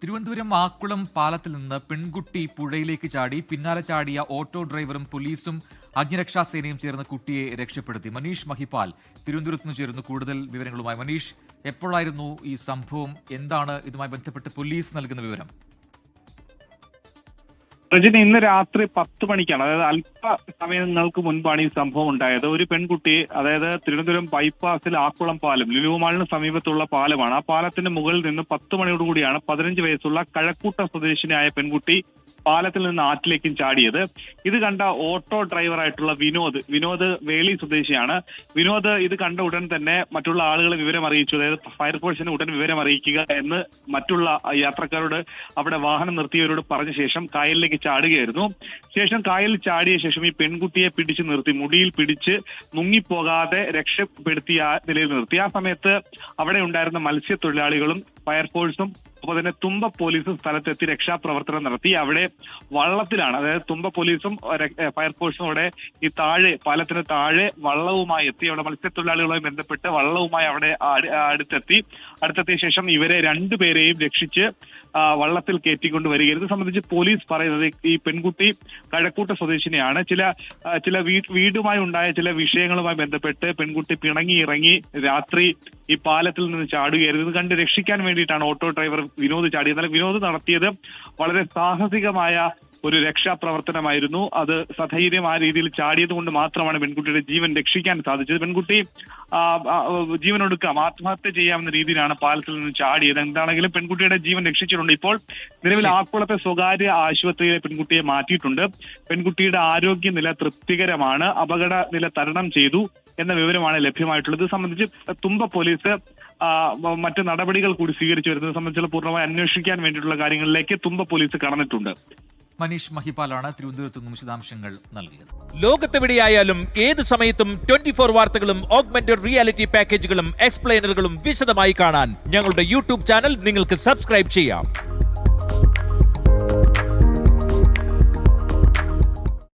തിരുവനന്തപുരം ആക്കുളം പാലത്തിൽ നിന്ന് പെൺകുട്ടി പുഴയിലേക്ക് ചാടി പിന്നാലെ ചാടിയ ഓട്ടോ ഡ്രൈവറും പോലീസും അഗ്നിരക്ഷാസേനയും ചേർന്ന് കുട്ടിയെ രക്ഷപ്പെടുത്തി. മനീഷ് മഹിപാൽ തിരുവനന്തപുരത്ത് നിന്ന് ചേരുന്നു കൂടുതൽ വിവരങ്ങളുമായി. മനീഷ്, എപ്പോഴായിരുന്നു ഈ സംഭവം? എന്താണ് ഇതുമായി ബന്ധപ്പെട്ട് പോലീസ് നൽകുന്ന വിവരം? രജനി, ഇന്ന് രാത്രി 10 മണിക്കാണ്, അതായത് അല്പസമയങ്ങൾക്ക് മുൻപാണ് ഈ സംഭവം ഉണ്ടായത്. ഒരു പെൺകുട്ടി, അതായത് തിരുവനന്തപുരം ബൈപ്പാസിൽ ആക്കുളം പാലം, ലുലു മാളിന് സമീപത്തുള്ള പാലമാണ്. ആ പാലത്തിന്റെ മുകളിൽ നിന്ന് 10 മണിയോടുകൂടിയാണ് 15 വയസ്സുള്ള കഴക്കൂട്ടം സ്വദേശിനിയായ പെൺകുട്ടി പാലത്തിൽ നിന്ന് ആറ്റിലേക്കും ചാടിയത്. ഇത് കണ്ട ഓട്ടോ ഡ്രൈവറായിട്ടുള്ള വിനോദ് വേളി സ്വദേശിയാണ്. വിനോദ് ഇത് കണ്ട ഉടൻ തന്നെ മറ്റുള്ള ആളുകളെ വിവരം അറിയിച്ചു. അതായത് ഫയർഫോഴ്സിനെ ഉടൻ വിവരം അറിയിക്കുക എന്ന് മറ്റുള്ള യാത്രക്കാരോട്, അവിടെ വാഹനം നിർത്തിയവരോട് പറഞ്ഞ ശേഷം കായലിലേക്ക് ചാടുകയായിരുന്നു. ശേഷം കായലിൽ ചാടിയ ശേഷം ഈ പെൺകുട്ടിയെ പിടിച്ചു നിർത്തി, മുടിയിൽ പിടിച്ച് മുങ്ങിപ്പോകാതെ രക്ഷപ്പെടുത്തിയ നിലയിൽ നിർത്തി. ആ സമയത്ത് അവിടെ ഉണ്ടായിരുന്ന മത്സ്യത്തൊഴിലാളികളും ഫയർഫോഴ്സും ഒപ്പം തന്നെ തുമ്പ പോലീസും സ്ഥലത്തെത്തി രക്ഷാപ്രവർത്തനം നടത്തി. അവിടെ വള്ളത്തിലാണ്, അതായത് തുമ്പ പോലീസും ഫയർഫോഴ്സും അവിടെ ഈ പാലത്തിന് താഴെ വള്ളവുമായി എത്തി. അവിടെ മത്സ്യത്തൊഴിലാളികളുമായി ബന്ധപ്പെട്ട് വള്ളവുമായി അവിടെ അടുത്തെത്തിയ ശേഷം ഇവരെ രണ്ടുപേരെയും രക്ഷിച്ച് വള്ളത്തിൽ കയറ്റിക്കൊണ്ട് വരികയായിരുന്നു. ഇത് സംബന്ധിച്ച് പോലീസ് പറയുന്നത് ഈ പെൺകുട്ടി കഴക്കൂട്ട സ്വദേശിനിയാണ്. ചില വീടുമായി ഉണ്ടായ ചില വിഷയങ്ങളുമായി ബന്ധപ്പെട്ട് പെൺകുട്ടി പിണങ്ങി ഇറങ്ങി രാത്രി ഈ പാലത്തിൽ നിന്ന് ചാടുകയായിരുന്നു. ഇത് കണ്ട് രക്ഷിക്കാൻ വേണ്ടിയിട്ടാണ് ഓട്ടോ ഡ്രൈവർ വിനോദ് ചാടിയത്. എന്നാൽ വിനോദ് നടത്തിയത് വളരെ സാഹസികമായ ഒരു രക്ഷാപ്രവർത്തനമായിരുന്നു. അത് സധൈര്യം ആ രീതിയിൽ ചാടിയത് കൊണ്ട് മാത്രമാണ് പെൺകുട്ടിയുടെ ജീവൻ രക്ഷിക്കാൻ സാധിച്ചത്. പെൺകുട്ടി ജീവനൊടുക്കാം, ആത്മഹത്യ ചെയ്യാവുന്ന രീതിയിലാണ് പാലത്തിൽ നിന്ന് ചാടിയത്. എന്താണെങ്കിലും പെൺകുട്ടിയുടെ ജീവൻ രക്ഷിച്ചിട്ടുണ്ട്. ഇപ്പോൾ നിലവിൽ ആക്കുളത്തെ സ്വകാര്യ ആശുപത്രിയിലെ പെൺകുട്ടിയെ മാറ്റിയിട്ടുണ്ട്. പെൺകുട്ടിയുടെ ആരോഗ്യനില തൃപ്തികരമാണ്, അപകട നില തരണം ചെയ്തു എന്ന വിവരമാണ് ലഭ്യമായിട്ടുള്ളത്. ഇത് സംബന്ധിച്ച് തുമ്പ പോലീസ് മറ്റ് നടപടികൾ കൂടി സ്വീകരിച്ചു വരുന്നത് സംബന്ധിച്ചുള്ള പൂർണ്ണമായി അന്വേഷിക്കാൻ വേണ്ടിയിട്ടുള്ള കാര്യങ്ങളിലേക്ക് തുമ്പ പോലീസ് കടന്നിട്ടുണ്ട്. മനീഷ് മഹിപാലാണ് തിരുവനന്തപുരത്ത് നിന്നും വിശദാംശങ്ങൾ നൽകിയത്. ലോകത്തെവിടെയായാലും ഏത് സമയത്തും 24 വാർത്തകളും ഓഗ്മെന്റഡ് റിയാലിറ്റി പാക്കേജുകളും എക്സ്പ്ലെയിനറുകളും വിശദമായി കാണാൻ ഞങ്ങളുടെ യൂട്യൂബ് ചാനൽ നിങ്ങൾക്ക് സബ്സ്ക്രൈബ് ചെയ്യാം.